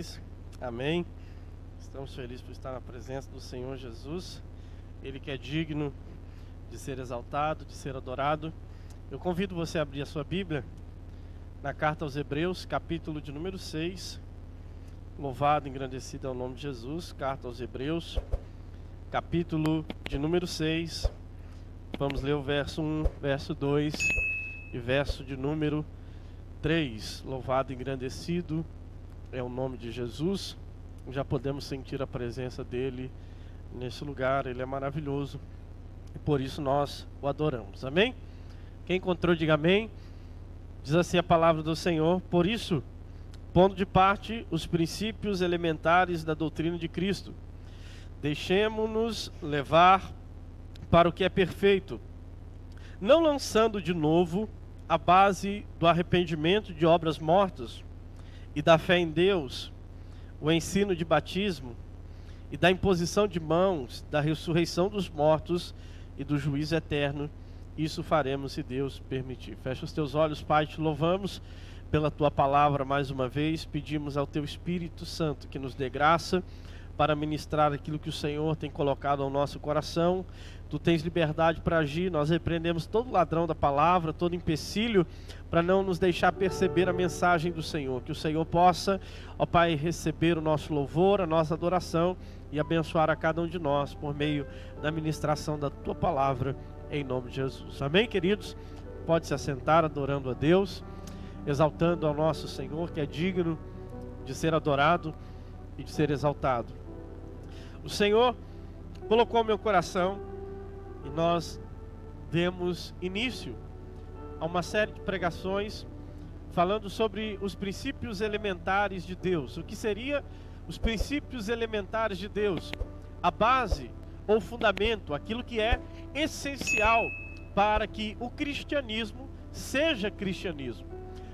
vocês. Amém. Estamos felizes por estar na presença do Senhor Jesus. Ele que é digno de ser exaltado, de ser adorado. Eu convido você a abrir a sua Bíblia na carta aos Hebreus, capítulo de número 6. Louvado, engrandecido é o nome de Jesus. Carta aos Hebreus, capítulo de número 6. Vamos ler o verso 1, verso 2 e verso de número 3. Louvado, engrandecido é o nome de Jesus. Já podemos sentir a presença dele nesse lugar. Ele é maravilhoso e por isso nós o adoramos. Amém? Quem encontrou, diga amém. Diz assim a palavra do Senhor: por isso, pondo de parte os princípios elementares da doutrina de Cristo, deixemo-nos levar para o que é perfeito, não lançando de novo a base do arrependimento de obras mortas e da fé em Deus, o ensino de batismo e da imposição de mãos, da ressurreição dos mortos e do juízo eterno. Isso faremos se Deus permitir. Fecha os teus olhos, Pai, te louvamos pela tua palavra mais uma vez. Pedimos ao teu Espírito Santo que nos dê graça para ministrar aquilo que o Senhor tem colocado ao nosso coração. Tu tens liberdade para agir. Nós repreendemos todo ladrão da palavra, todo empecilho, para não nos deixar perceber a mensagem do Senhor. Que o Senhor possa, ó Pai, receber o nosso louvor, a nossa adoração e abençoar a cada um de nós por meio da ministração da tua palavra, em nome de Jesus. Amém, queridos? Pode se assentar adorando a Deus, exaltando ao nosso Senhor, que é digno de ser adorado e de ser exaltado. O Senhor colocou ao meu coração e nós demos início a uma série de pregações falando sobre os princípios elementares de Deus. O que seria os princípios elementares de Deus? A base ou fundamento, aquilo que é essencial para que o cristianismo seja cristianismo.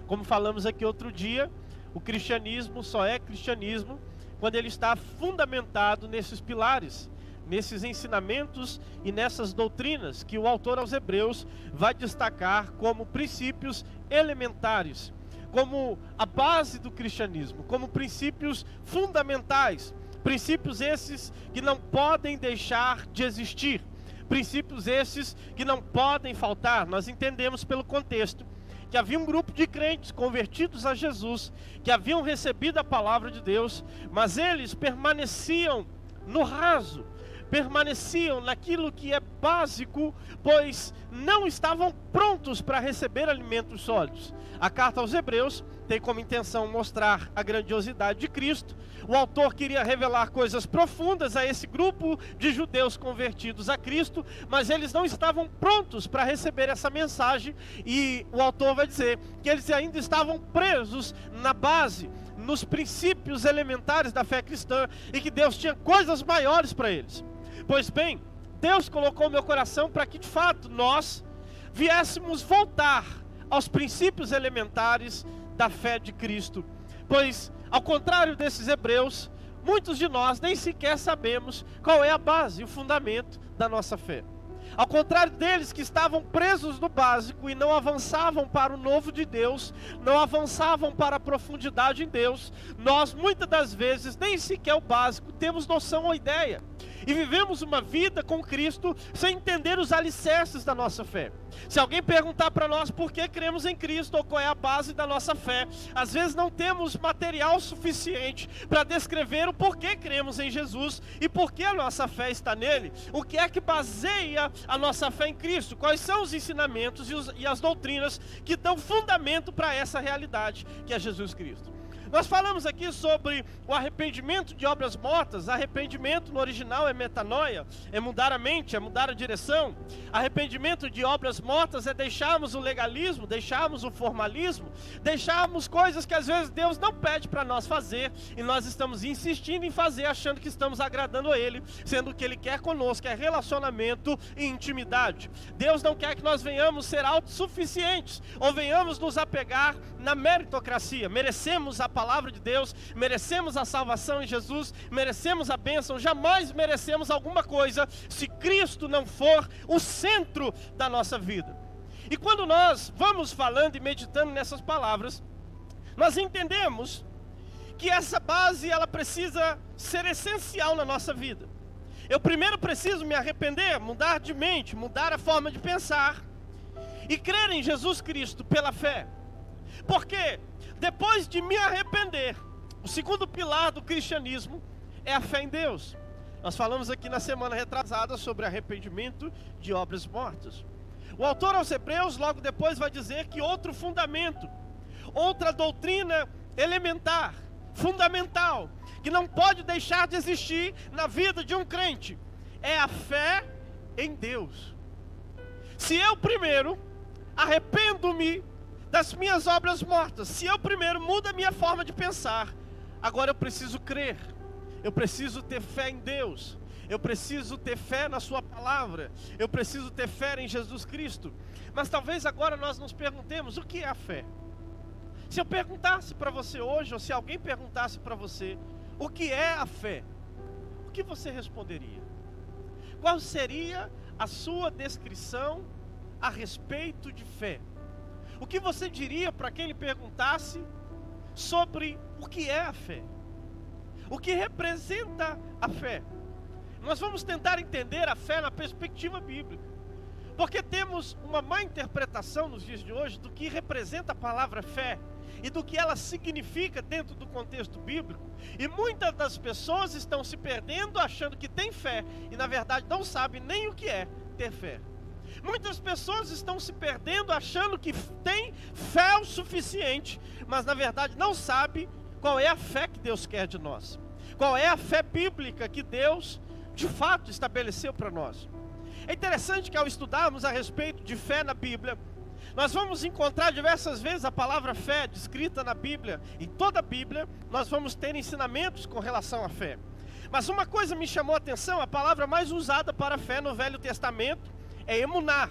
Como falamos aqui outro dia, o cristianismo só é cristianismo quando ele está fundamentado nesses pilares, nesses ensinamentos e nessas doutrinas que o autor aos Hebreus vai destacar como princípios elementares, como a base do cristianismo, como princípios fundamentais, princípios esses que não podem deixar de existir, princípios esses que não podem faltar. Nós entendemos pelo contexto que havia um grupo de crentes convertidos a Jesus, que haviam recebido a palavra de Deus, mas eles permaneciam no raso, permaneciam naquilo que é básico, pois não estavam prontos para receber alimentos sólidos. A carta aos Hebreus tem como intenção mostrar a grandiosidade de Cristo. O autor queria revelar coisas profundas a esse grupo de judeus convertidos a Cristo, mas eles não estavam prontos para receber essa mensagem, e o autor vai dizer que eles ainda estavam presos na base, nos princípios elementares da fé cristã, e que Deus tinha coisas maiores para eles. Pois bem, Deus colocou no meu coração para que de fato nós viéssemos voltar aos princípios elementares da fé de Cristo, pois ao contrário desses hebreus, muitos de nós nem sequer sabemos qual é a base e o fundamento da nossa fé. Ao contrário deles, que estavam presos no básico e não avançavam para o novo de Deus, não avançavam para a profundidade em Deus, nós muitas das vezes nem sequer o básico temos noção ou ideia, e vivemos uma vida com Cristo sem entender os alicerces da nossa fé. Se alguém perguntar para nós por que cremos em Cristo ou qual é a base da nossa fé, às vezes não temos material suficiente para descrever o porquê cremos em Jesus e por que a nossa fé está nele. O que é que baseia a nossa fé em Cristo? Quais são os ensinamentos e as doutrinas que dão fundamento para essa realidade que é Jesus Cristo? Nós falamos aqui sobre o arrependimento de obras mortas. Arrependimento no original é metanoia, é mudar a mente, é mudar a direção. Arrependimento de obras mortas é deixarmos o legalismo, deixarmos o formalismo, deixarmos coisas que às vezes Deus não pede para nós fazer, e nós estamos insistindo em fazer, achando que estamos agradando a Ele, sendo que Ele quer conosco é relacionamento e intimidade. Deus não quer que nós venhamos ser autossuficientes, ou venhamos nos apegar na meritocracia. Merecemos a palavra de Deus, merecemos a salvação em Jesus, merecemos a bênção. Jamais merecemos alguma coisa se Cristo não for o centro da nossa vida. E quando nós vamos falando e meditando nessas palavras, nós entendemos que essa base ela precisa ser essencial na nossa vida. Eu primeiro preciso me arrepender, mudar de mente, mudar a forma de pensar e crer em Jesus Cristo pela fé. Porque depois de me arrepender, o segundo pilar do cristianismo é a fé em Deus. Nós falamos aqui na semana retrasada sobre arrependimento de obras mortas. O autor aos Hebreus logo depois vai dizer que outro fundamento, outra doutrina elementar, fundamental, que não pode deixar de existir na vida de um crente, é a fé em Deus. Se eu primeiro arrependo-me das minhas obras mortas, se eu primeiro mudo a minha forma de pensar, agora eu preciso crer, eu preciso ter fé em Deus, eu preciso ter fé na sua palavra, eu preciso ter fé em Jesus Cristo. Mas talvez agora nós nos perguntemos, o que é a fé? Se eu perguntasse para você hoje, ou se alguém perguntasse para você, o que é a fé? O que você responderia? Qual seria a sua descrição a respeito de fé? O que você diria para quem lhe perguntasse sobre o que é a fé? O que representa a fé? Nós vamos tentar entender a fé na perspectiva bíblica, porque temos uma má interpretação nos dias de hoje do que representa a palavra fé e do que ela significa dentro do contexto bíblico. E muitas das pessoas estão se perdendo achando que tem fé e na verdade não sabem nem o que é ter fé. Muitas pessoas estão se perdendo achando que tem fé o suficiente, mas na verdade não sabem qual é a fé que Deus quer de nós, qual é a fé bíblica que Deus de fato estabeleceu para nós. É interessante que ao estudarmos a respeito de fé na Bíblia, nós vamos encontrar diversas vezes a palavra fé descrita na Bíblia. Em toda a Bíblia nós vamos ter ensinamentos com relação à fé. Mas uma coisa me chamou a atenção, a palavra mais usada para fé no Velho Testamento é emuná.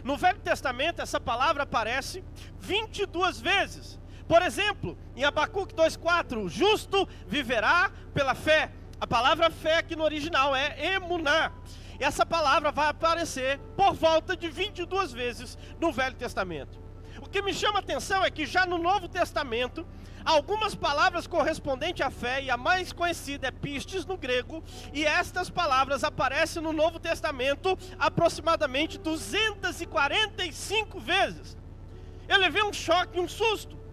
No Velho Testamento essa palavra aparece 22 vezes. Por exemplo, em Abacuque 2,4, o justo viverá pela fé. A palavra fé aqui no original é emuná. E essa palavra vai aparecer por volta de 22 vezes no Velho Testamento. O que me chama a atenção é que já no Novo Testamento, algumas palavras correspondentes à fé, e a mais conhecida é pistes no grego, e estas palavras aparecem no Novo Testamento aproximadamente 245 vezes. Eu levei um choque, um susto.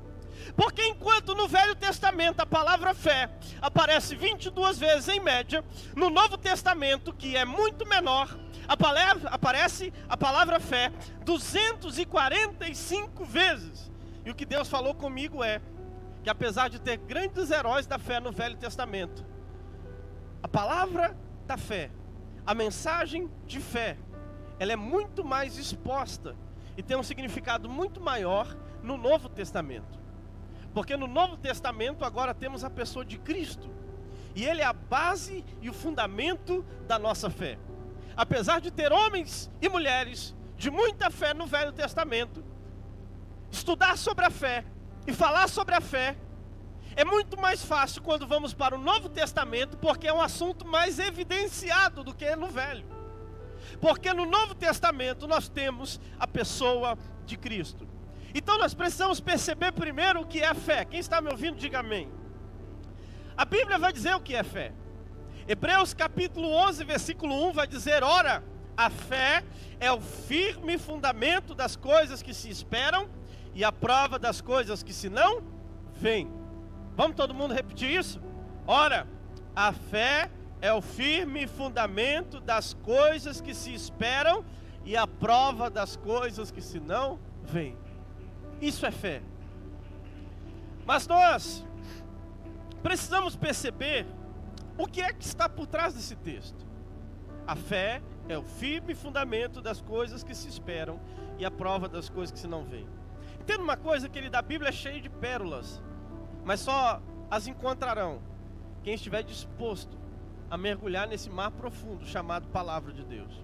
Porque enquanto no Velho Testamento a palavra fé aparece 22 vezes em média, no Novo Testamento, que é muito menor, aparece a palavra fé 245 vezes. E o que Deus falou comigo é que apesar de ter grandes heróis da fé no Velho Testamento, a palavra da fé, a mensagem de fé, ela é muito mais exposta e tem um significado muito maior no Novo Testamento. Porque no Novo Testamento agora temos a pessoa de Cristo, e Ele é a base e o fundamento da nossa fé. Apesar de ter homens e mulheres de muita fé no Velho Testamento, estudar sobre a fé e falar sobre a fé é muito mais fácil quando vamos para o Novo Testamento, porque é um assunto mais evidenciado do que no Velho. Porque no Novo Testamento nós temos a pessoa de Cristo. Então nós precisamos perceber primeiro o que é fé. Quem está me ouvindo, diga amém. A Bíblia vai dizer o que é fé. Hebreus capítulo 11, versículo 1 vai dizer: ora, a fé é o firme fundamento das coisas que se esperam e a prova das coisas que se não veem. Vamos todo mundo repetir isso? Ora, a fé é o firme fundamento das coisas que se esperam e a prova das coisas que se não veem. Isso é fé. Mas nós precisamos perceber o que é que está por trás desse texto. A fé é o firme fundamento das coisas que se esperam e a prova das coisas que se não veem. Entenda uma coisa, querida, a Bíblia é cheia de pérolas, mas só as encontrarão quem estiver disposto a mergulhar nesse mar profundo chamado Palavra de Deus.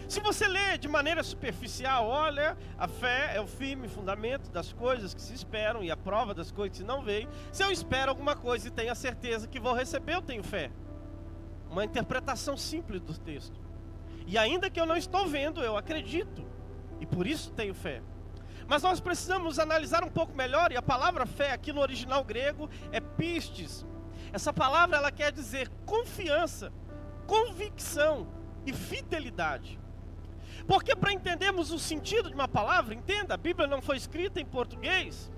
Se você lê de maneira superficial, olha, a fé é o firme fundamento das coisas que se esperam e a prova das coisas que se não veem. Se eu espero alguma coisa e tenho a certeza que vou receber, eu tenho fé. Uma interpretação simples do texto. E ainda que eu não estou vendo, eu acredito. E por isso tenho fé. Mas nós precisamos analisar um pouco melhor, e a palavra fé aqui no original grego é pistes. Essa palavra ela quer dizer confiança, convicção e fidelidade. Porque para entendermos o sentido de uma palavra, entenda, a Bíblia não foi escrita em português.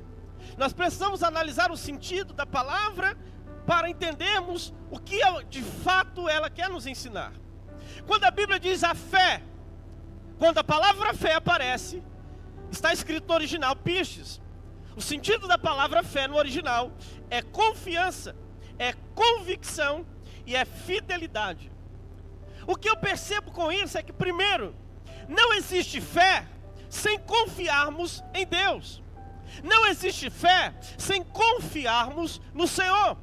Nós precisamos analisar o sentido da palavra para entendermos o que de fato ela quer nos ensinar. Quando a Bíblia diz a fé, quando a palavra fé aparece, está escrito no original pistes. O sentido da palavra fé no original é confiança, é convicção e é fidelidade. O que eu percebo com isso é que, primeiro, não existe fé sem confiarmos em Deus. Não existe fé sem confiarmos no Senhor.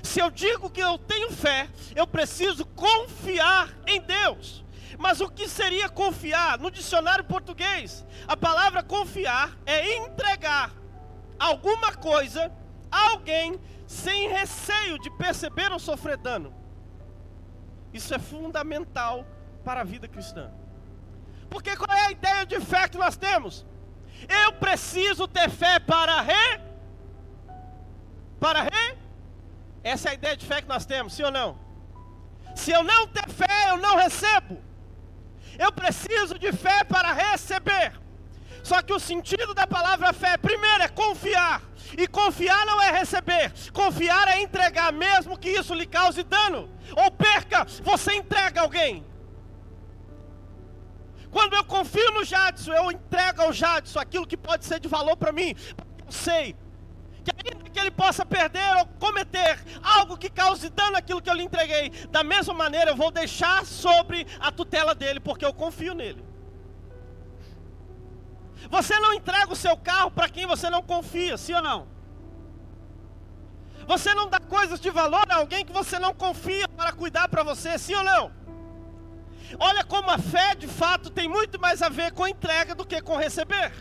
Se eu digo que eu tenho fé, eu preciso confiar em Deus. Mas o que seria confiar? No dicionário português, a palavra confiar é entregar alguma coisa a alguém sem receio de perceber ou sofrer dano. Isso é fundamental para a vida cristã. Porque qual é a ideia de fé que nós temos? Eu preciso ter fé para Essa é a ideia de fé que nós temos, sim ou não? Se eu não ter fé, eu não recebo. Eu preciso de fé para receber. Só que o sentido da palavra fé, primeiro, é confiar. E confiar não é receber. Confiar é entregar, mesmo que isso lhe cause dano ou perca, você entrega a alguém. Quando eu confio no Jadson, eu entrego ao Jadson aquilo que pode ser de valor para mim. Eu sei que ainda que ele possa perder ou cometer algo que cause dano àquilo que eu lhe entreguei, da mesma maneira eu vou deixar sobre a tutela dele, porque eu confio nele. Você não entrega o seu carro para quem você não confia, sim ou não? Você não dá coisas de valor a alguém que você não confia para cuidar para você, sim ou não? Olha como a fé de fato tem muito mais a ver com entrega do que com receber.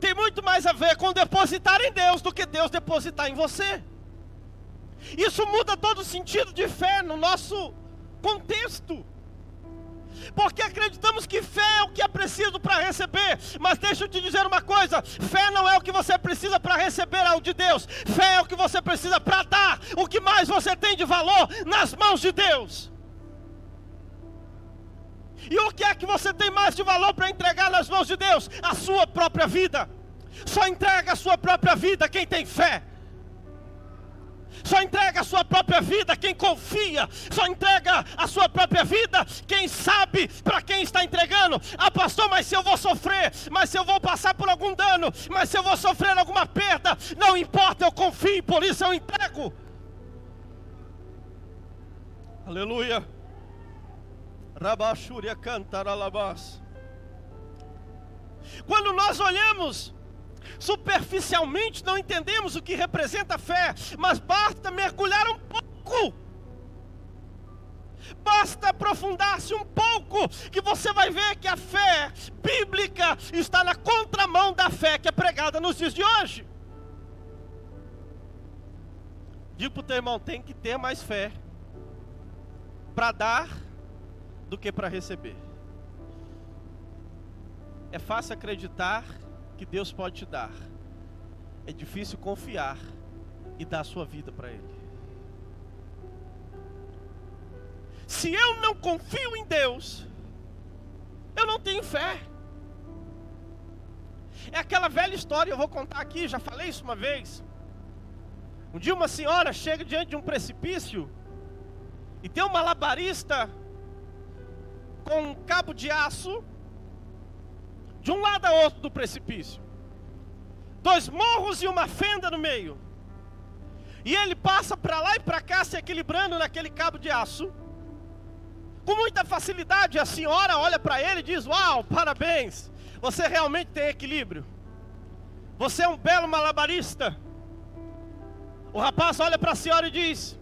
Tem muito mais a ver com depositar em Deus do que Deus depositar em você. Isso muda todo o sentido de fé no nosso contexto. Porque acreditamos que fé é o que é preciso para receber. Mas deixa eu te dizer uma coisa: fé não é o que você precisa para receber algo de Deus. Fé é o que você precisa para dar o que mais você tem de valor nas mãos de Deus. E o que é que você tem mais de valor para entregar nas mãos de Deus? A sua própria vida. Só entrega a sua própria vida quem tem fé. Só entrega a sua própria vida quem confia. Só entrega a sua própria vida quem sabe para quem está entregando. Ah, pastor, mas se eu vou sofrer, mas se eu vou passar por algum dano, mas se eu vou sofrer alguma perda, não importa, eu confio, por isso eu entrego. Aleluia. Rabachúria cantaralabás. Quando nós olhamos superficialmente, não entendemos o que representa a fé, mas basta mergulhar um pouco, basta aprofundar-se um pouco, que você vai ver que a fé bíblica está na contramão da fé que é pregada nos dias de hoje. Diga para o teu irmão: tem que ter mais fé para dar do que para receber. É fácil acreditar que Deus pode te dar, é difícil confiar e dar a sua vida para Ele. Se eu não confio em Deus, eu não tenho fé. É aquela velha história, eu vou contar aqui, já falei isso uma vez. Um dia uma senhora chega diante de um precipício e tem um malabarista com um cabo de aço de um lado a outro do precipício, 2 morros e uma fenda no meio, e ele passa para lá e para cá se equilibrando naquele cabo de aço com muita facilidade. A senhora olha para ele e diz: uau, parabéns, você realmente tem equilíbrio, você é um belo malabarista. O rapaz olha para a senhora e diz: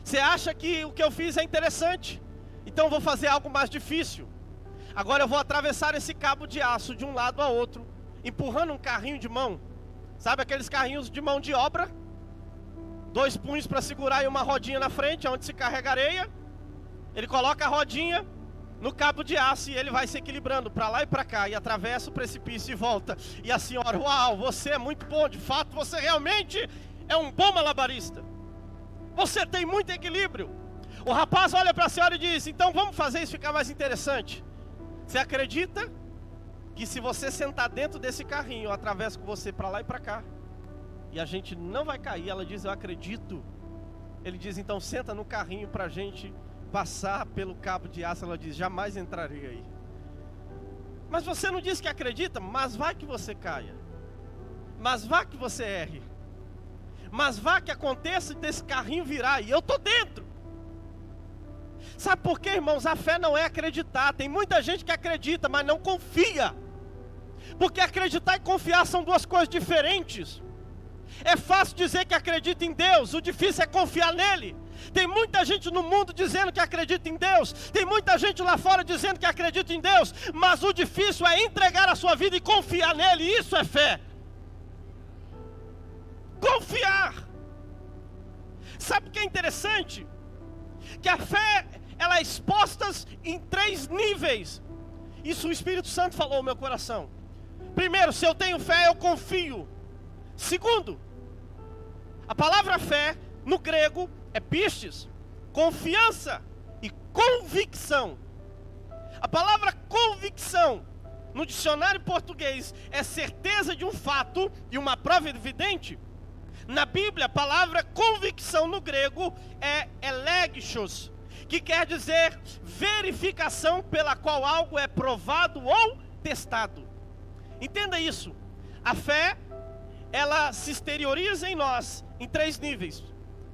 você acha que o que eu fiz é interessante? Então eu vou fazer algo mais difícil. Agora eu vou atravessar esse cabo de aço de um lado a outro, empurrando um carrinho de mão. Sabe aqueles carrinhos de mão de obra? 2 punhos para segurar e uma rodinha na frente, onde se carrega areia. Ele coloca a rodinha, no cabo de aço, e ele vai se equilibrando para lá e para cá, e atravessa o precipício e volta. E a senhora: uau, você é muito bom, de fato você realmente é um bom malabarista, você tem muito equilíbrio. O rapaz olha para a senhora e diz: então vamos fazer isso ficar mais interessante. Você acredita que se você sentar dentro desse carrinho, eu atravesso com você para lá e para cá, e a gente não vai cair? Ela diz: eu acredito. Ele diz: então senta no carrinho para a gente passar pelo cabo de aço. Ela diz: jamais entrarei aí. Mas você não diz que acredita? Mas vai que você caia, mas vá que você erre, mas vá que aconteça desse carrinho virar e eu estou dentro. Sabe por quê, irmãos? A fé não é acreditar. Tem muita gente que acredita, mas não confia. Porque acreditar e confiar são duas coisas diferentes. É fácil dizer que acredita em Deus, o difícil é confiar nele. Tem muita gente no mundo dizendo que acredita em Deus, tem muita gente lá fora dizendo que acredita em Deus, mas o difícil é entregar a sua vida e confiar nele. Isso é fé. Confiar. Sabe o que é interessante? Que a fé, ela é exposta em 3 níveis. Isso o Espírito Santo falou no meu coração. Primeiro, se eu tenho fé, eu confio. Segundo, a palavra fé no grego é pistes, confiança e convicção. A palavra convicção no dicionário português é certeza de um fato e uma prova evidente. Na Bíblia, a palavra convicção no grego é elegchos, que quer dizer verificação pela qual algo é provado ou testado. Entenda isso. A fé, ela se exterioriza em nós em 3 níveis.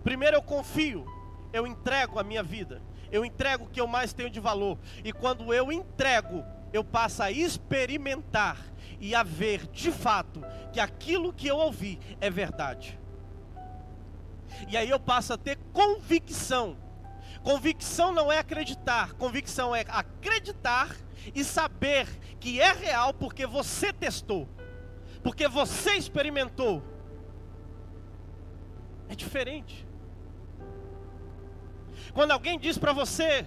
Primeiro, eu confio, eu entrego a minha vida, eu entrego o que eu mais tenho de valor. E quando eu entrego, eu passo a experimentar e a ver de fato que aquilo que eu ouvi é verdade. E aí eu passo a ter convicção. Convicção não é acreditar, convicção é acreditar e saber que é real porque você testou, porque você experimentou. É diferente. Quando alguém diz para você: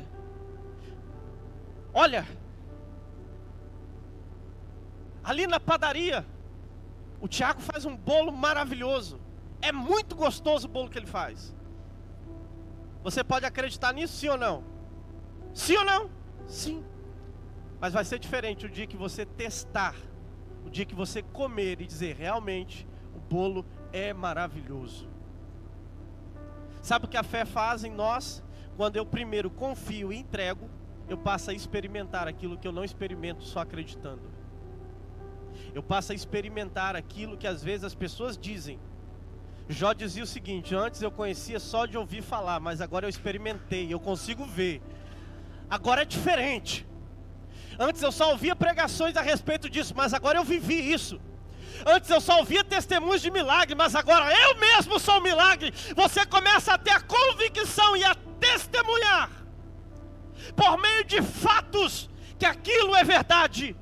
olha, ali na padaria o Tiago faz um bolo maravilhoso, é muito gostoso o bolo que ele faz. Você pode acreditar nisso, sim ou não? Sim ou não? Sim. Mas vai ser diferente o dia que você testar, o dia que você comer e dizer: realmente o bolo é maravilhoso. Sabe o que a fé faz em nós? Quando eu primeiro confio e entrego, eu passo a experimentar aquilo que eu não experimento só acreditando. Eu passo a experimentar aquilo que às vezes as pessoas dizem. Jó dizia o seguinte: antes eu conhecia só de ouvir falar, mas agora eu experimentei, eu consigo ver. Agora é diferente. Antes eu só ouvia pregações a respeito disso, mas agora eu vivi isso. Antes eu só ouvia testemunhos de milagre, mas agora eu mesmo sou um milagre. Você começa a ter a convicção e a testemunhar, por meio de fatos, que aquilo é verdade.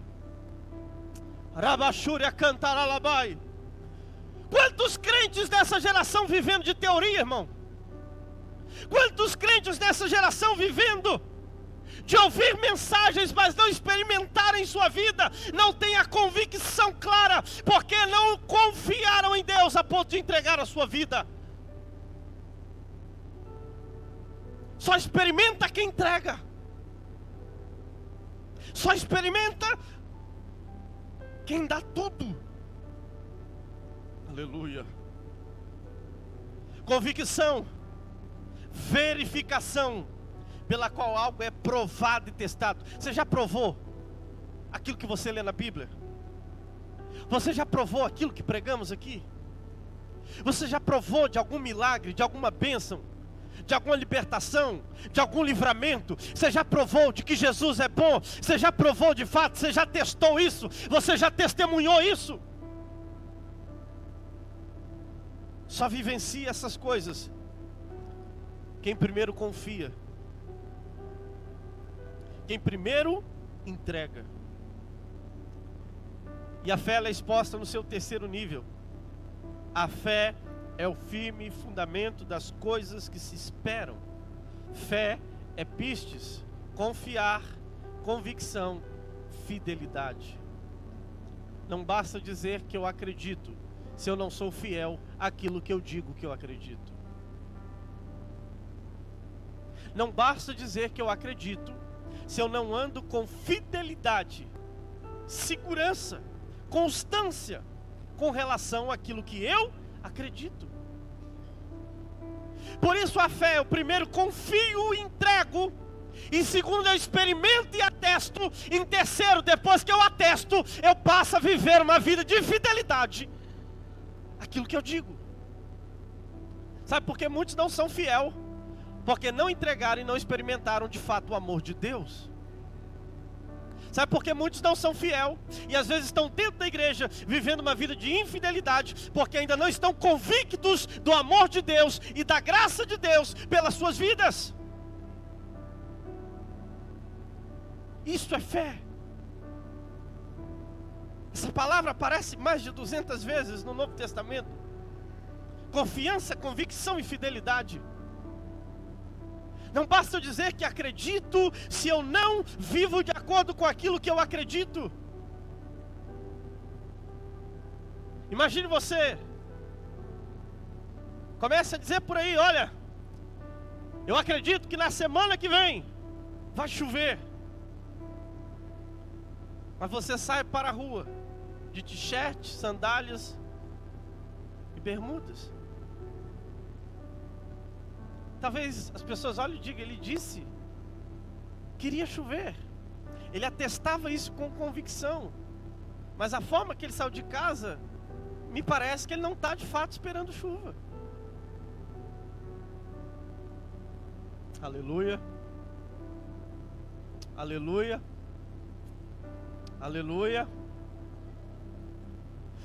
Rabachúria cantaralabai. Quantos crentes dessa geração vivendo de teoria, irmão? Quantos crentes dessa geração vivendo de ouvir mensagens, mas não experimentarem em sua vida, não têm a convicção clara, porque não confiaram em Deus a ponto de entregar a sua vida. Só experimenta quem entrega. Só experimenta quem dá tudo. Aleluia. Convicção, verificação pela qual algo é provado e testado. Você já provou aquilo que você lê na Bíblia? Você já provou aquilo que pregamos aqui? Você já provou de algum milagre, de alguma bênção, de alguma libertação, de algum livramento? Você já provou de que Jesus é bom? Você já provou de fato? Você já testou isso? Você já testemunhou isso? Só vivencia essas coisas quem primeiro confia, quem primeiro entrega. E a fé ela é exposta no seu 3º nível. A fé é o firme fundamento das coisas que se esperam. Fé é pistes, confiar, convicção, fidelidade. Não basta dizer que eu acredito, se eu não sou fiel àquilo que eu digo que eu acredito. Não basta dizer que eu acredito, se eu não ando com fidelidade, segurança, constância, com relação àquilo que eu acredito. Por isso a fé, eu primeiro confio e entrego, em segundo eu experimento e atesto, em terceiro, depois que eu atesto, eu passo a viver uma vida de fidelidade àquilo que eu digo. Sabe por que muitos não são fiel? Porque não entregaram e não experimentaram de fato o amor de Deus. Sabe por que muitos não são fiel? E às vezes estão dentro da igreja, vivendo uma vida de infidelidade, porque ainda não estão convictos do amor de Deus e da graça de Deus pelas suas vidas. Isso é fé. Essa palavra aparece mais de 200 vezes no Novo Testamento. Confiança, convicção e fidelidade. Não basta eu dizer que acredito, se eu não vivo de acordo com aquilo que eu acredito. Imagine você, começa a dizer por aí, olha, eu acredito que na semana que vem vai chover. Mas você sai para a rua de t-shirt, sandálias e bermudas. Talvez as pessoas olhem e digam, ele disse que iria chover. Ele atestava isso com convicção. Mas a forma que ele saiu de casa, me parece que ele não está de fato esperando chuva. Aleluia. Aleluia. Aleluia.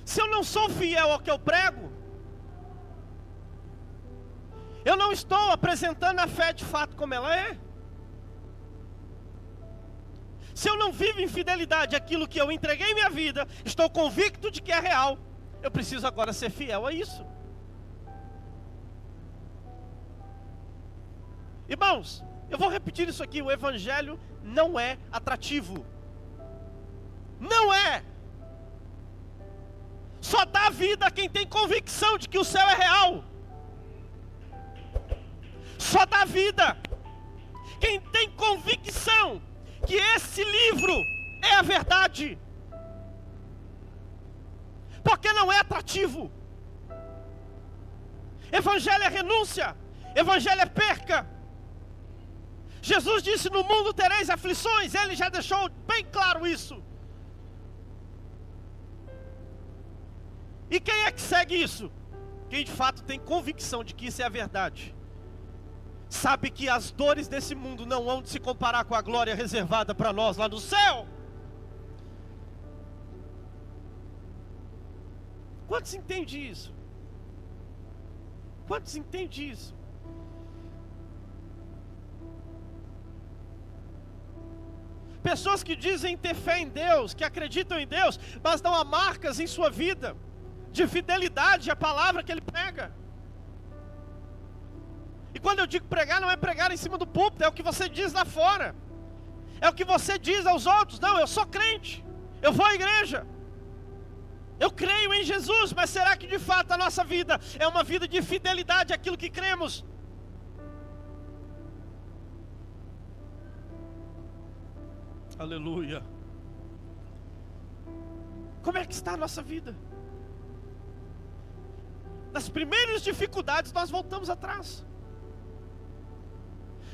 Se eu não sou fiel ao que eu prego, eu não estou apresentando a fé de fato como ela é. Se eu não vivo em fidelidade àquilo que eu entreguei em minha vida, estou convicto de que é real, eu preciso agora ser fiel a isso. Irmãos, eu vou repetir isso aqui, o evangelho não é atrativo. Não é. Só dá vida a quem tem convicção de que o céu é real. Só dá vida quem tem convicção que esse livro é a verdade. Porque não é atrativo. Evangelho é renúncia. Evangelho é perca. Jesus disse, no mundo tereis aflições. Ele já deixou bem claro isso. E quem é que segue isso? Quem de fato tem convicção de que isso é a verdade. Sabe que as dores desse mundo não hão de se comparar com a glória reservada para nós lá no céu. Quantos entendem isso? Quantos entendem isso? Pessoas que dizem ter fé em Deus, que acreditam em Deus, mas não há marcas em sua vida de fidelidade à palavra que Ele prega. E quando eu digo pregar, não é pregar em cima do púlpito, é o que você diz lá fora. É o que você diz aos outros. Não, eu sou crente, eu vou à igreja, eu creio em Jesus, mas será que de fato a nossa vida é uma vida de fidelidade àquilo que cremos? Aleluia. Como é que está a nossa vida? Nas primeiras dificuldades nós voltamos atrás.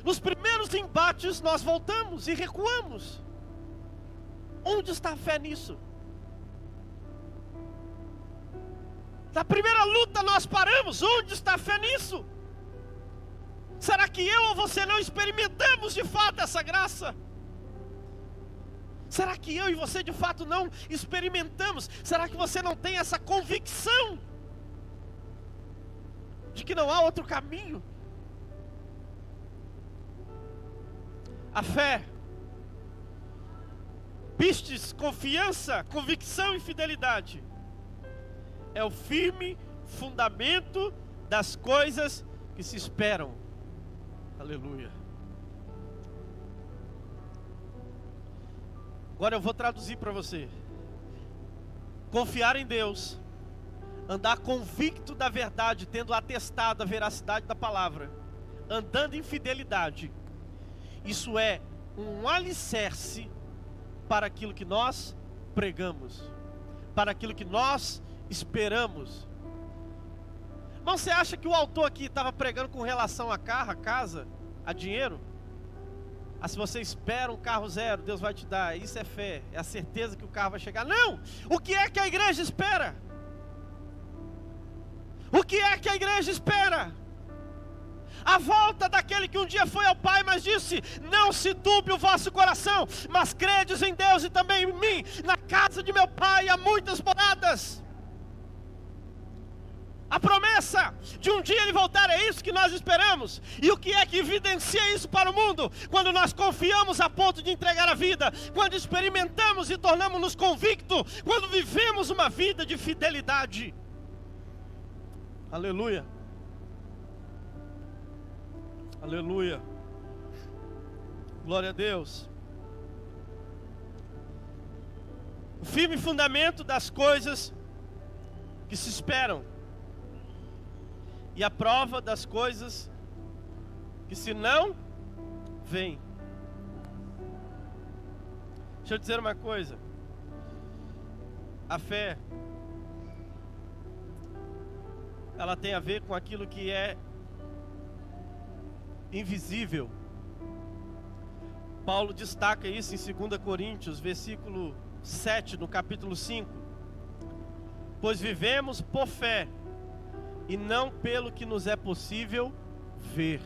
Nos primeiros embates nós voltamos e recuamos. Onde está a fé nisso? Na primeira luta nós paramos. Onde está a fé nisso? Será que eu ou você não experimentamos de fato essa graça? Será que eu e você de fato não experimentamos? Será que você não tem essa convicção de que não há outro caminho? A fé, pistes, confiança, convicção e fidelidade é o firme fundamento das coisas que se esperam. Aleluia. Agora eu vou traduzir para você. Confiar em Deus, andar convicto da verdade, tendo atestado a veracidade da palavra, andando em fidelidade, isso é um alicerce para aquilo que nós pregamos, para aquilo que nós esperamos. Mas você acha que o autor aqui estava pregando com relação a carro, a casa, a dinheiro? Se você espera um carro zero, Deus vai te dar. Isso é fé, é a certeza que o carro vai chegar. Não! O que é que a igreja espera? O que é que a igreja espera? A volta daquele que um dia foi ao Pai, mas disse: não se turbe o vosso coração, mas credes em Deus e também em mim. Na casa de meu Pai há muitas moradas. A promessa de um dia ele voltar é isso que nós esperamos. E o que é que evidencia isso para o mundo? Quando nós confiamos a ponto de entregar a vida, quando experimentamos e tornamos-nos convictos, quando vivemos uma vida de fidelidade. Aleluia. Aleluia. Glória a Deus. O firme fundamento das coisas que se esperam e a prova das coisas que se não veem. Deixa eu dizer uma coisa. A fé, ela tem a ver com aquilo que é invisível. Paulo destaca isso em 2 Coríntios, versículo 7, no capítulo 5. Pois vivemos por fé, e não pelo que nos é possível ver.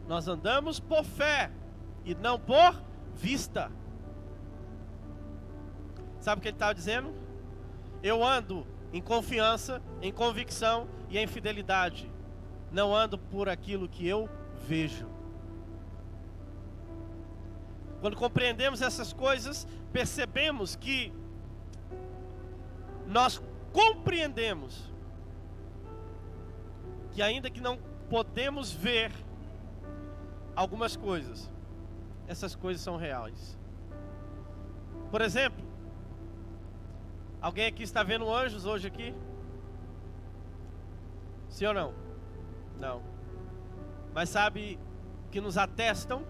Nós andamos por fé, e não por vista. Sabe o que ele estava dizendo? Eu ando em confiança, em convicção e em fidelidade. Não ando por aquilo que eu vejo. Quando compreendemos essas coisas, percebemos que nós compreendemos que ainda que não podemos ver algumas coisas, essas coisas são reais. Por exemplo, alguém aqui está vendo anjos hoje aqui? Sim ou não? Não. Mas sabe que nos atestam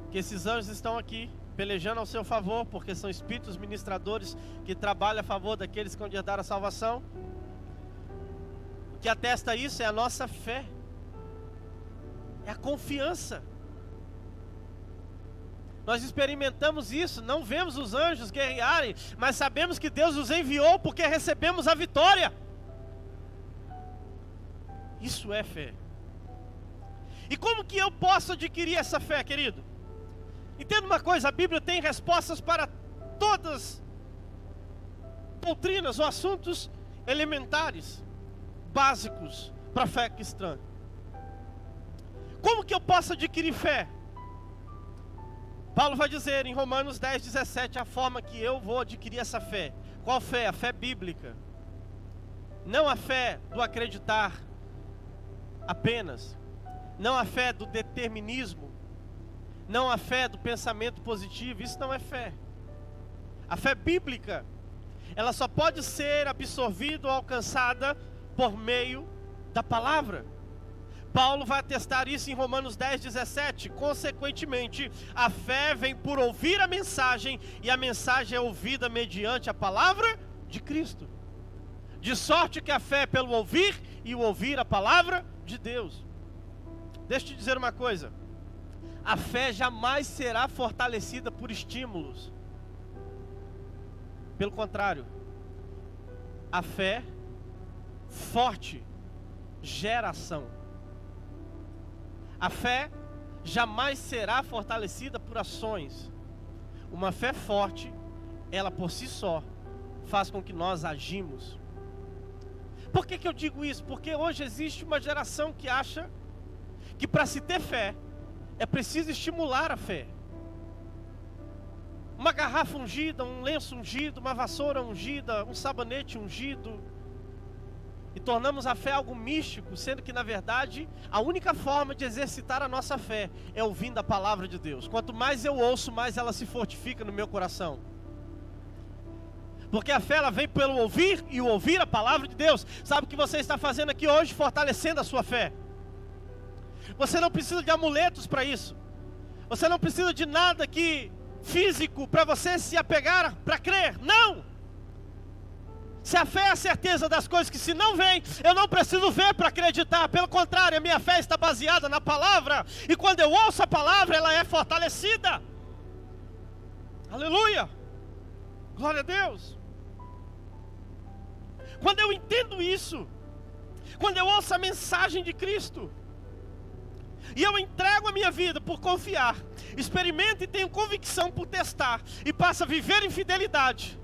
que esses anjos estão aqui pelejando ao seu favor, porque são espíritos ministradores que trabalham a favor daqueles que vão herdar a salvação. O que atesta isso é a nossa fé, é a confiança. Nós experimentamos isso, não vemos os anjos guerrearem, mas sabemos que Deus os enviou porque recebemos a vitória. Isso é fé. E como que eu posso adquirir essa fé, querido? Entenda uma coisa, a Bíblia tem respostas para todas doutrinas ou assuntos elementares, básicos para a fé cristã. Como que eu posso adquirir fé? Paulo vai dizer em Romanos 10:17 a forma que eu vou adquirir essa fé. Qual fé? A fé bíblica. Não a fé do acreditar apenas. Não a fé do determinismo. Não a fé do pensamento positivo. Isso não é fé. A fé bíblica, ela só pode ser absorvida ou alcançada por meio da palavra. Paulo vai atestar isso em Romanos 10:17. Consequentemente, a fé vem por ouvir a mensagem, e a mensagem é ouvida mediante a palavra de Cristo. De sorte que a fé é pelo ouvir, e o ouvir a palavra de Deus. Deixa eu te dizer uma coisa. A fé jamais será fortalecida por estímulos. Pelo contrário, a fé forte gera ação. A fé jamais será fortalecida por ações. Uma fé forte, ela por si só, faz com que nós agimos. Por que eu digo isso? Porque hoje existe uma geração que acha que para se ter fé, é preciso estimular a fé. Uma garrafa ungida, um lenço ungido, uma vassoura ungida, um sabonete ungido. e tornamos a fé algo místico, sendo que na verdade a única forma de exercitar a nossa fé é ouvindo a palavra de Deus. Quanto mais eu ouço, mais ela se fortifica no meu coração. Porque a fé ela vem pelo ouvir, e o ouvir a palavra de Deus. Sabe o que você está fazendo aqui hoje? Fortalecendo a sua fé. Você não precisa de amuletos para isso. Você não precisa de nada que físico para você se apegar para crer. Não! Se a fé é a certeza das coisas que se não vem, eu não preciso ver para acreditar. Pelo contrário, a minha fé está baseada na palavra. E quando eu ouço a palavra, ela é fortalecida. Aleluia! Glória a Deus! Quando eu entendo isso, quando eu ouço a mensagem de Cristo, e eu entrego a minha vida por confiar, experimento e tenho convicção por testar, e passo a viver em fidelidade,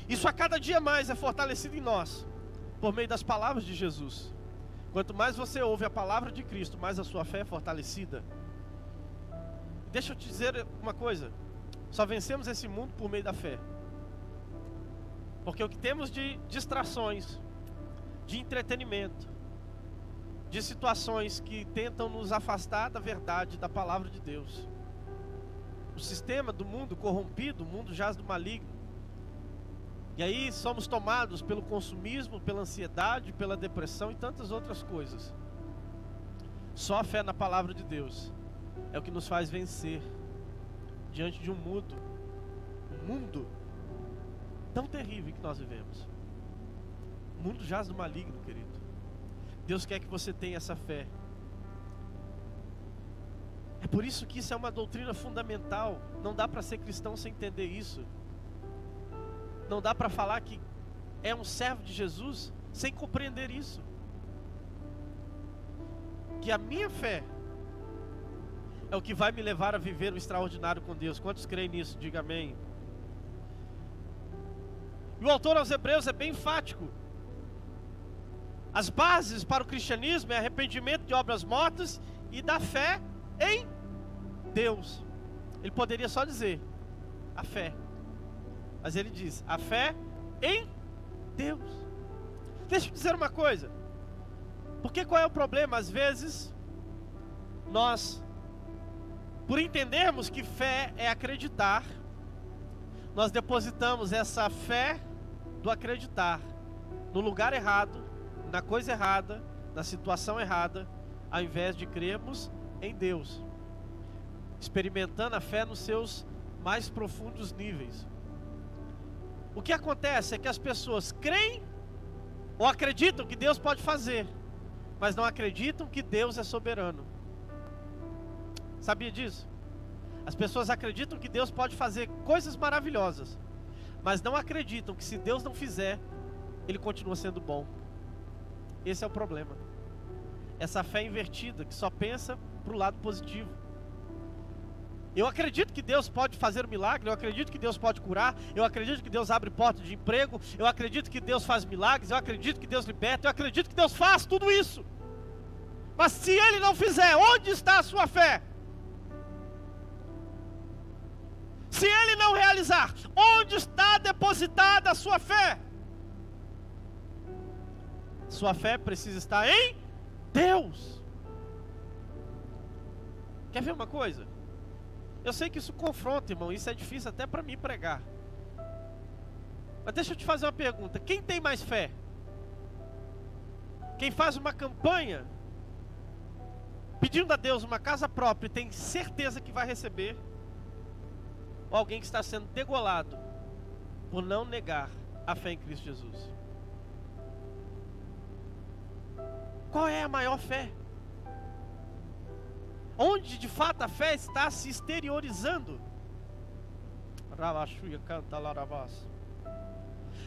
isso a cada dia mais é fortalecido em nós, por meio das palavras de Jesus. Quanto mais você ouve a palavra de Cristo, mais a sua fé é fortalecida. Deixa eu te dizer uma coisa, só vencemos esse mundo por meio da fé. Porque o que temos de distrações, de entretenimento, de situações que tentam nos afastar da verdade, da palavra de Deus. O sistema do mundo corrompido, o mundo jaz do maligno. E aí somos tomados pelo consumismo, pela ansiedade, pela depressão e tantas outras coisas. Só a fé na palavra de Deus é o que nos faz vencer diante de um mundo tão terrível que nós vivemos. O mundo jaz do maligno, querido. Deus quer que você tenha essa fé. É por isso que isso é uma doutrina fundamental. Não dá para ser cristão sem entender isso. Não dá para falar que é um servo de Jesus sem compreender isso. Que a minha fé é o que vai me levar a viver o extraordinário com Deus. Quantos creem nisso? Diga amém. E o autor aos Hebreus é bem enfático. As bases para o cristianismo é arrependimento de obras mortas e da fé em Deus. Ele poderia só dizer a fé, mas ele diz a fé em Deus. Deixa eu dizer uma coisa. Porque qual é o problema? Às vezes nós, por entendermos que fé é acreditar, nós depositamos essa fé do acreditar no lugar errado, na coisa errada, na situação errada, ao invés de crermos em Deus, experimentando a fé nos seus mais profundos níveis. O que acontece é que as pessoas creem ou acreditam que Deus pode fazer, mas não acreditam que Deus é soberano. Sabia disso? As pessoas acreditam que Deus pode fazer coisas maravilhosas, mas não acreditam que se Deus não fizer, Ele continua sendo bom. Esse é o problema. Essa fé invertida, que só pensa para o lado positivo. Eu acredito que Deus pode fazer um milagre, eu acredito que Deus pode curar, eu acredito que Deus abre portas de emprego, eu acredito que Deus faz milagres, eu acredito que Deus liberta, eu acredito que Deus faz tudo isso. Mas se Ele não fizer, onde está a sua fé? Se Ele não realizar, onde está depositada a sua fé? Sua fé precisa estar em Deus. Quer ver uma coisa? Eu sei que isso confronta, irmão, isso é difícil até para mim pregar. Mas deixa eu te fazer uma pergunta. Quem tem mais fé? Quem faz uma campanha pedindo a Deus uma casa própria e tem certeza que vai receber? Ou alguém que está sendo degolado por não negar a fé em Cristo Jesus? Qual é a maior fé? Onde de fato a fé está se exteriorizando?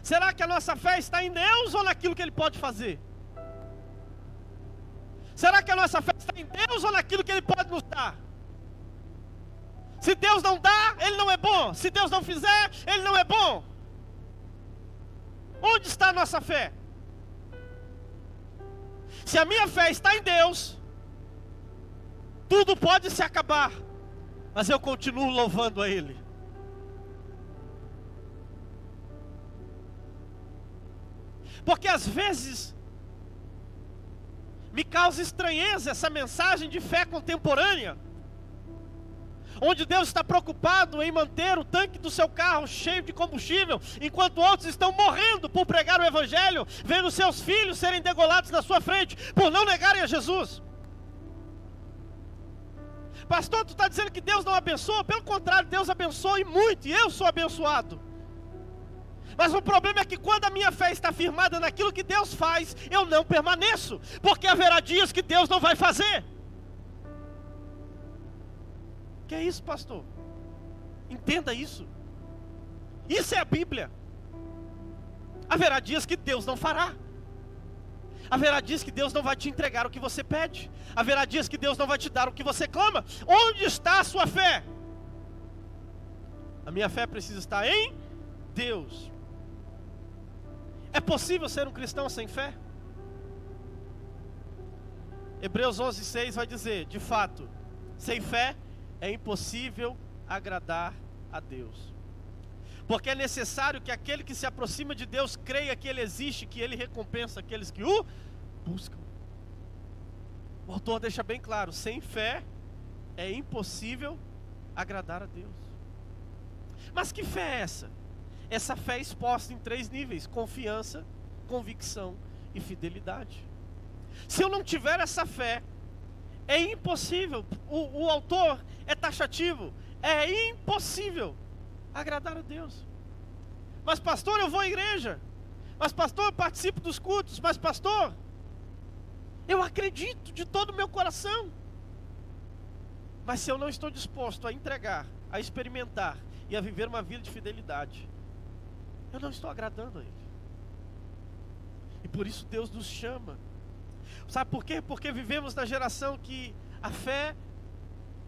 Será que a nossa fé está em Deus ou naquilo que Ele pode fazer? Será que a nossa fé está em Deus ou naquilo que Ele pode nos dar? Se Deus não dá, Ele não é bom. Se Deus não fizer, Ele não é bom. Onde está a nossa fé? Se a minha fé está em Deus, tudo pode se acabar, mas eu continuo louvando a Ele. Porque às vezes me causa estranheza essa mensagem de fé contemporânea, onde Deus está preocupado em manter o tanque do seu carro cheio de combustível, enquanto outros estão morrendo por pregar o Evangelho, vendo seus filhos serem degolados na sua frente, por não negarem a Jesus. Pastor, tu está dizendo que Deus não abençoa? Pelo contrário, Deus abençoa e muito, e eu sou abençoado. Mas o problema é que quando a minha fé está firmada naquilo que Deus faz, eu não permaneço, porque haverá dias que Deus não vai fazer. Que é isso, pastor? Entenda isso. Isso é a Bíblia. Haverá dias que Deus não fará. Haverá dias que Deus não vai te entregar o que você pede. Haverá dias que Deus não vai te dar o que você clama. Onde está a sua fé? A minha fé precisa estar em Deus. É possível ser um cristão sem fé? Hebreus 11:6 vai dizer, de fato, sem fé é impossível agradar a Deus. Porque é necessário que aquele que se aproxima de Deus creia que Ele existe, que Ele recompensa aqueles que o buscam. O autor deixa bem claro, sem fé é impossível agradar a Deus. Mas que fé é essa? Essa fé é exposta em 3 níveis: confiança, convicção e fidelidade. Se eu não tiver essa fé, é impossível, o autor é taxativo, é impossível agradar a Deus. Mas pastor, eu vou à igreja. Mas pastor, eu participo dos cultos. Mas pastor, eu acredito de todo o meu coração. Mas se eu não estou disposto a entregar, a experimentar e a viver uma vida de fidelidade, eu não estou agradando a Ele. E por isso Deus nos chama. Sabe por quê? Porque vivemos na geração que a fé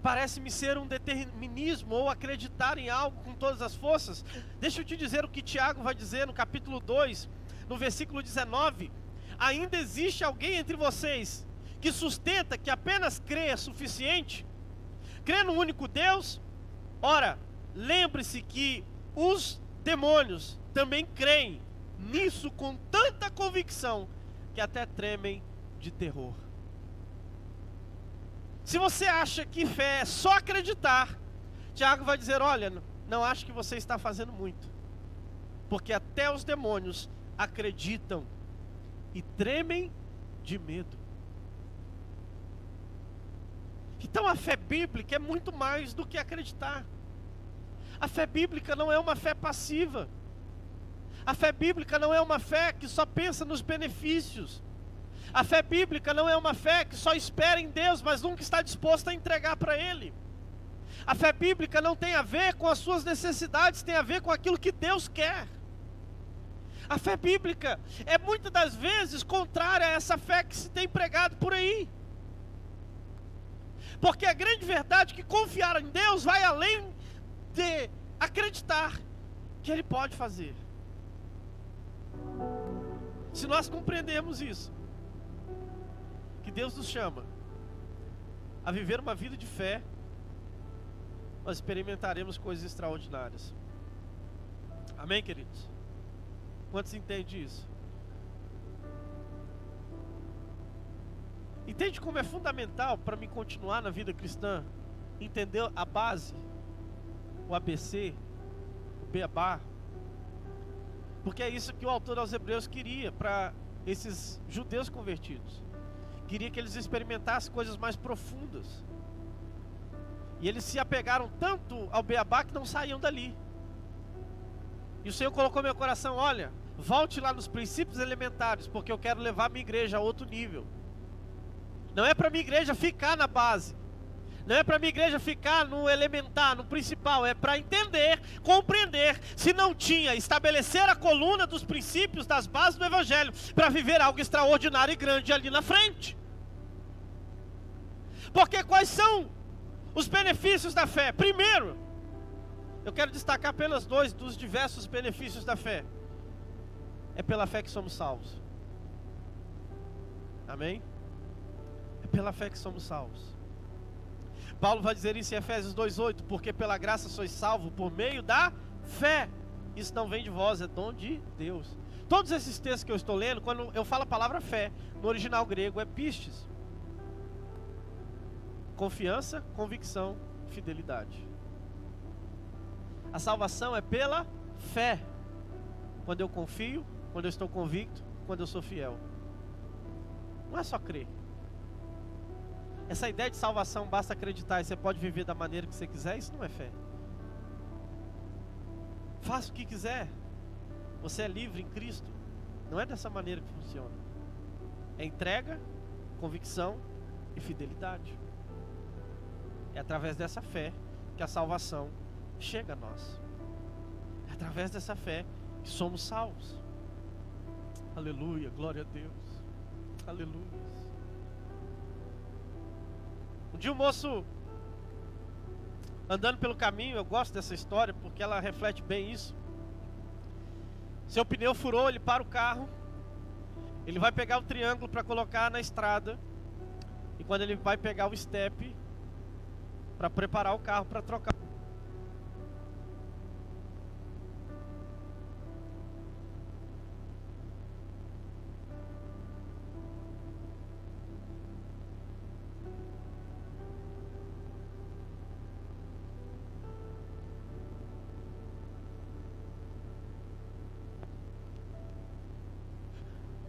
parece-me ser um determinismo, ou acreditar em algo com todas as forças. Deixa eu te dizer o que Tiago vai dizer no capítulo 2, no versículo 19. Ainda existe alguém entre vocês que sustenta que apenas crer é suficiente? Crer no único Deus? Ora, lembre-se que os demônios também creem nisso com tanta convicção que até tremem de terror. Se você acha que fé é só acreditar, Tiago vai dizer, olha, não acho que você está fazendo muito, porque até os demônios acreditam e tremem de medo. Então a fé bíblica é muito mais do que acreditar. A fé bíblica não é uma fé passiva. A fé bíblica não é uma fé que só pensa nos benefícios. A fé bíblica não é uma fé que só espera em Deus, mas nunca está disposta a entregar para Ele. A fé bíblica não tem a ver com as suas necessidades, tem a ver com aquilo que Deus quer. A fé bíblica é muitas das vezes contrária a essa fé que se tem pregado por aí. Porque a grande verdade é que confiar em Deus vai além de acreditar que Ele pode fazer. Se nós compreendemos isso, que Deus nos chama a viver uma vida de fé, nós experimentaremos coisas extraordinárias. Amém, queridos? Quantos entendem isso? Entende como é fundamental para mim continuar na vida cristã? Entender a base, o ABC, o beabá. Porque é isso que o autor aos Hebreus queria para esses judeus convertidos. Queria que eles experimentassem coisas mais profundas. E eles se apegaram tanto ao beabá que não saíam dali. E o Senhor colocou no meu coração, olha, volte lá nos princípios elementares, porque eu quero levar a minha igreja a outro nível. Não é para a minha igreja ficar na base. Não é para a minha igreja ficar no elementar, no principal. É para entender, compreender. Se não tinha, estabelecer a coluna dos princípios, das bases do Evangelho, para viver algo extraordinário e grande ali na frente. Porque quais são os benefícios da fé? Primeiro, eu quero destacar apenas 2 dos diversos benefícios da fé. É pela fé que somos salvos. Amém? É pela fé que somos salvos. Paulo vai dizer isso em Efésios 2:8, porque pela graça sois salvos por meio da fé. Isso não vem de vós, é dom de Deus. todos esses textos que eu estou lendo, quando eu falo a palavra fé, no original grego é pistes. Confiança, convicção, fidelidade. A salvação é pela fé. Quando eu confio, quando eu estou convicto, quando eu sou fiel. Não é só crer. Essa ideia de salvação, basta acreditar e você pode viver da maneira que você quiser, isso não é fé. Faça o que quiser. Você é livre em Cristo. Não é dessa maneira que funciona. É entrega, convicção e fidelidade. É através dessa fé que a salvação chega a nós. É através dessa fé que somos salvos. Aleluia, glória a Deus. Aleluia. Um dia um moço andando pelo caminho, eu gosto dessa história porque ela reflete bem isso. Seu pneu furou, ele para o carro, ele vai pegar o triângulo para colocar na estrada, e quando ele vai pegar o step para preparar o carro para trocar,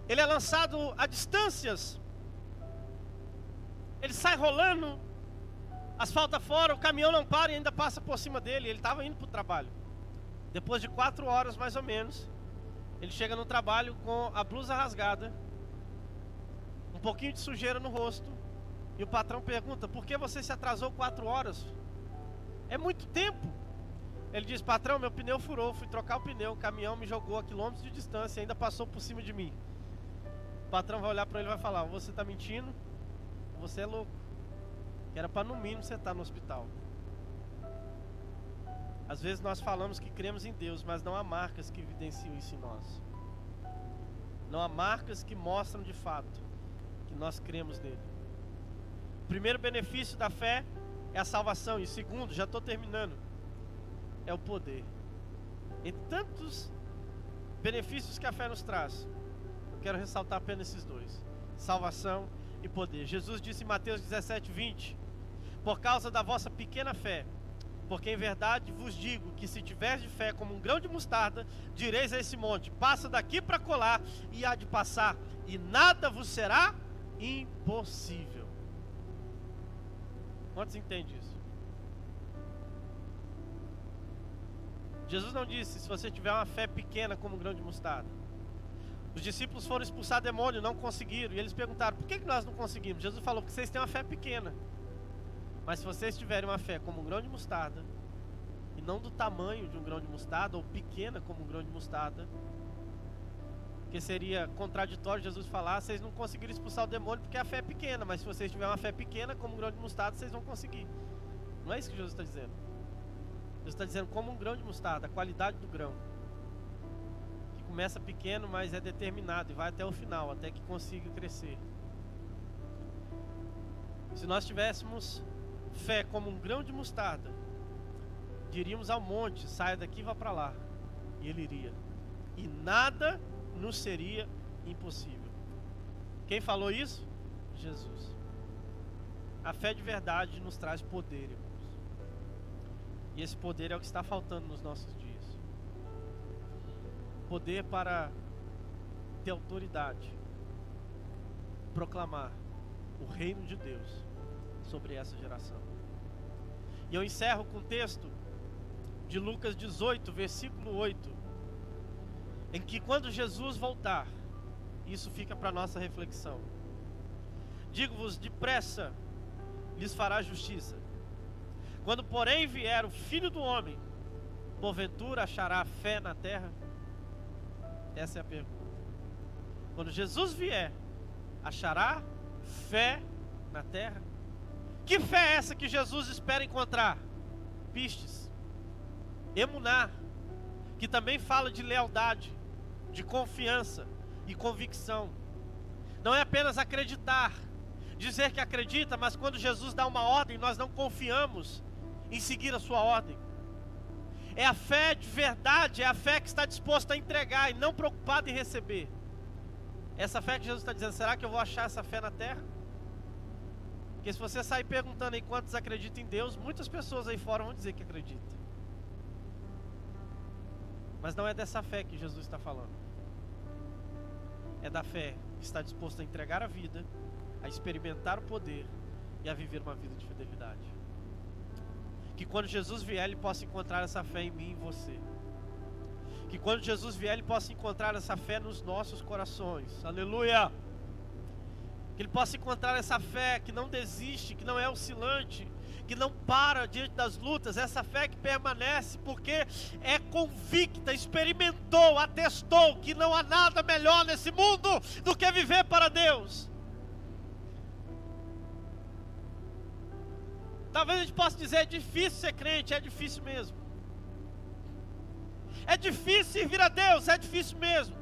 ele é lançado a distâncias, ele sai rolando, asfalto fora, o caminhão não para e ainda passa por cima dele. Ele estava indo para o trabalho. Depois de 4 horas mais ou menos, ele chega no trabalho com a blusa rasgada, um pouquinho de sujeira no rosto, e o patrão pergunta: por que você se atrasou 4 horas? É muito tempo. Ele diz: patrão, meu pneu furou, fui trocar o pneu, o caminhão me jogou a quilômetros de distância e ainda passou por cima de mim. O patrão vai olhar para ele e vai falar: você está mentindo? Você é louco. Que era para no mínimo você estar no hospital. Às vezes nós falamos que cremos em Deus, mas não há marcas que evidenciam isso em nós. Não há marcas que mostram de fato que nós cremos nele. O primeiro benefício da fé é a salvação, e o segundo, já estou terminando, é o poder. Entre tantos benefícios que a fé nos traz, eu quero ressaltar apenas esses dois: salvação e poder. Jesus disse em Mateus 17:20: por causa da vossa pequena fé, porque em verdade vos digo que se tiverdes fé como um grão de mostarda, direis a esse monte: passa daqui para colar, e há de passar, e nada vos será impossível. Quantos entendem isso? Jesus não disse: se você tiver uma fé pequena como um grão de mostarda. Os discípulos foram expulsar demônio, não conseguiram, e eles perguntaram: por que nós não conseguimos? Jesus falou: porque vocês têm uma fé pequena. Mas se vocês tiverem uma fé como um grão de mostarda, e não do tamanho de um grão de mostarda, ou pequena como um grão de mostarda, que seria contraditório Jesus falar: vocês não conseguiram expulsar o demônio porque a fé é pequena, mas se vocês tiverem uma fé pequena como um grão de mostarda, vocês vão conseguir. Não é isso que Jesus está dizendo. Jesus está dizendo como um grão de mostarda, a qualidade do grão, que começa pequeno, mas é determinado e vai até o final, até que consiga crescer. Se nós tivéssemos fé como um grão de mostarda, diríamos ao monte: saia daqui e vá para lá, e ele iria, e nada nos seria impossível. Quem falou isso? Jesus. A fé de verdade nos traz poder, irmãos. E esse poder é o que está faltando nos nossos dias. Poder para ter autoridade, proclamar o reino de Deus sobre essa geração. E eu encerro com o texto de Lucas 18, versículo 8, em que quando Jesus voltar, isso fica para nossa reflexão: digo-vos, depressa lhes fará justiça. Quando porém vier o Filho do Homem, porventura achará fé na terra? Essa é a pergunta. Quando Jesus vier, achará fé na terra? Que fé é essa que Jesus espera encontrar? Pistes, emuná, que também fala de lealdade, de confiança e convicção. Não é apenas acreditar, dizer que acredita, mas quando Jesus dá uma ordem, nós não confiamos em seguir a sua ordem. É a fé de verdade, é a fé que está disposta a entregar e não preocupada em receber. Essa fé que Jesus está dizendo, será que eu vou achar essa fé na terra? Porque se você sair perguntando aí quantos acreditam em Deus, muitas pessoas aí fora vão dizer que acreditam. Mas não é dessa fé que Jesus está falando. É da fé que está disposta a entregar a vida, a experimentar o poder e a viver uma vida de fidelidade. Que quando Jesus vier, Ele possa encontrar essa fé em mim e em você. Que quando Jesus vier, Ele possa encontrar essa fé nos nossos corações. Aleluia! Que Ele possa encontrar essa fé que não desiste, que não é oscilante, que não para diante das lutas. Essa fé que permanece porque é convicta, experimentou, atestou que não há nada melhor nesse mundo do que viver para Deus. Talvez a gente possa dizer, é difícil ser crente, é difícil mesmo. É difícil servir a Deus, é difícil mesmo.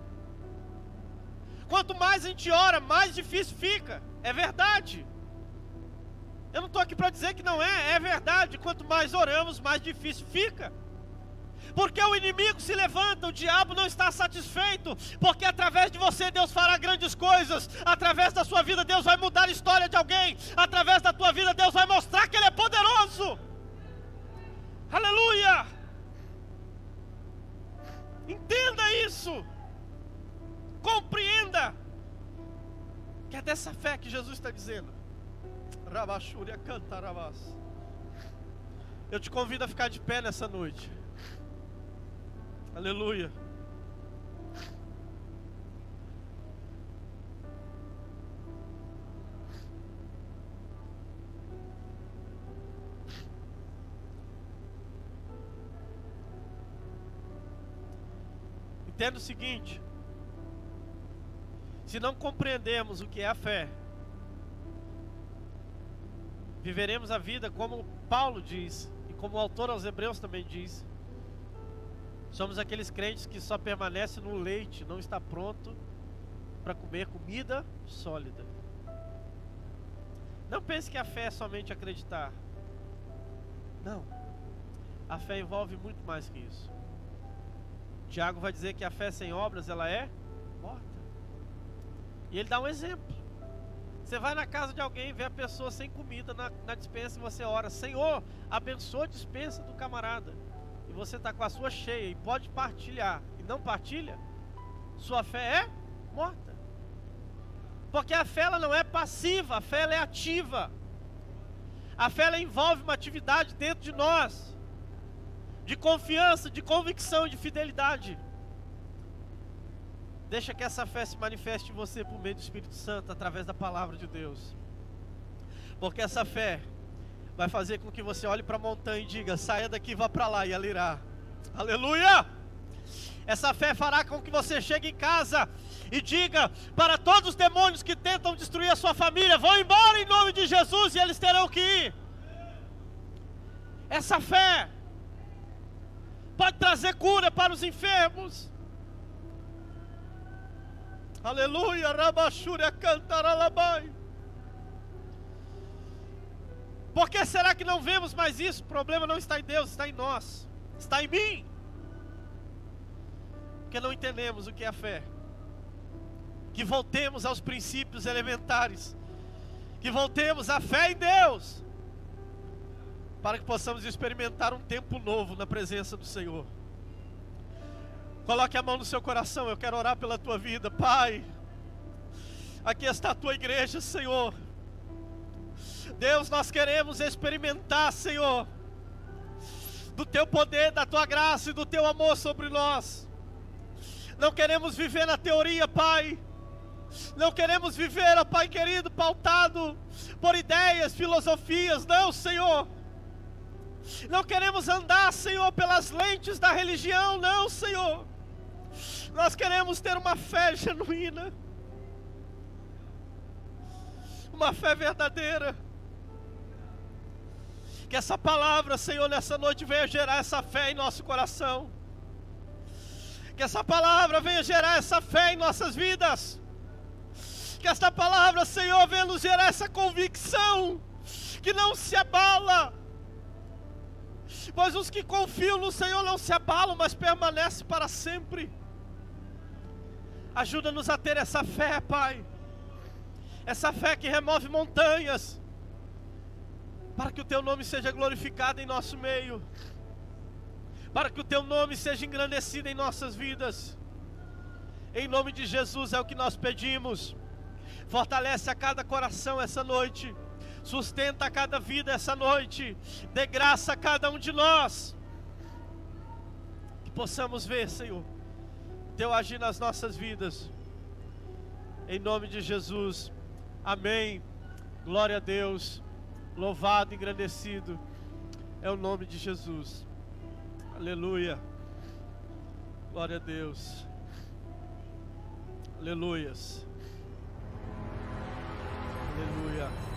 Quanto mais a gente ora, mais difícil fica. É verdade. Eu não estou aqui para dizer que não é, é verdade. Quanto mais oramos, mais difícil fica. Porque o inimigo se levanta, o diabo não está satisfeito. Porque através de você Deus fará grandes coisas. Através da sua vida Deus vai mudar a história de alguém. Através da tua vida Deus vai mostrar que Ele é poderoso. Aleluia! Entenda isso. Compreenda que é dessa fé que Jesus está dizendo. Rabachúria cantarabás. Eu te convido a ficar de pé nessa noite. Aleluia. Entenda o seguinte: se não compreendermos o que é a fé, viveremos a vida como Paulo diz, e como o autor aos Hebreus também diz. Somos aqueles crentes que só permanecem no leite, não está pronto para comer comida sólida. Não pense que a fé é somente acreditar. Não. A fé envolve muito mais que isso. Tiago vai dizer que a fé sem obras, ela é morta. E ele dá um exemplo. Você vai na casa de alguém, vê a pessoa sem comida na despensa e você ora: Senhor, abençoa a despensa do camarada. E você está com a sua cheia e pode partilhar e não partilha, sua fé é morta. Porque a fé ela não é passiva, a fé ela é ativa. A fé ela envolve uma atividade dentro de nós, de confiança, de convicção e de fidelidade. Deixa que essa fé se manifeste em você por meio do Espírito Santo, através da palavra de Deus. Porque essa fé vai fazer com que você olhe para a montanha e diga: saia daqui e vá para lá, e ela irá. Aleluia! Essa fé fará com que você chegue em casa e diga para todos os demônios que tentam destruir a sua família: vão embora em nome de Jesus, e eles terão que ir. Essa fé pode trazer cura para os enfermos. Aleluia, Rabachúria cantaralabai. Por que será que não vemos mais isso? O problema não está em Deus, está em nós, está em mim. Porque não entendemos o que é a fé. Que voltemos aos princípios elementares, que voltemos à fé em Deus, para que possamos experimentar um tempo novo na presença do Senhor. Coloque a mão no seu coração, eu quero orar pela tua vida. Pai, aqui está a tua igreja, Senhor. Deus, nós queremos experimentar, Senhor, do teu poder, da tua graça e do teu amor sobre nós. Não queremos viver na teoria, Pai. Não queremos viver, ó Pai querido, pautado por ideias, filosofias. Não, Senhor. Não queremos andar, Senhor, pelas lentes da religião. Não, Senhor. Nós queremos ter uma fé genuína, uma fé verdadeira. Que essa palavra, Senhor, nessa noite venha gerar essa fé em nosso coração. Que essa palavra venha gerar essa fé em nossas vidas. Que esta palavra, Senhor, venha nos gerar essa convicção que não se abala, Pois os que confiam no Senhor não se abalam, mas permanecem para sempre. Ajuda-nos a ter essa fé, Pai. Essa fé que remove montanhas, para que o Teu nome seja glorificado em nosso meio, para que o Teu nome seja engrandecido em nossas vidas. Em nome de Jesus é o que nós pedimos. Fortalece a cada coração essa noite, sustenta a cada vida essa noite, dê graça a cada um de nós, que possamos ver, Senhor, Teu agir nas nossas vidas. Em nome de Jesus, amém. Glória a Deus. Louvado e engrandecido é o nome de Jesus. Aleluia. Glória a Deus. Aleluias. Aleluia.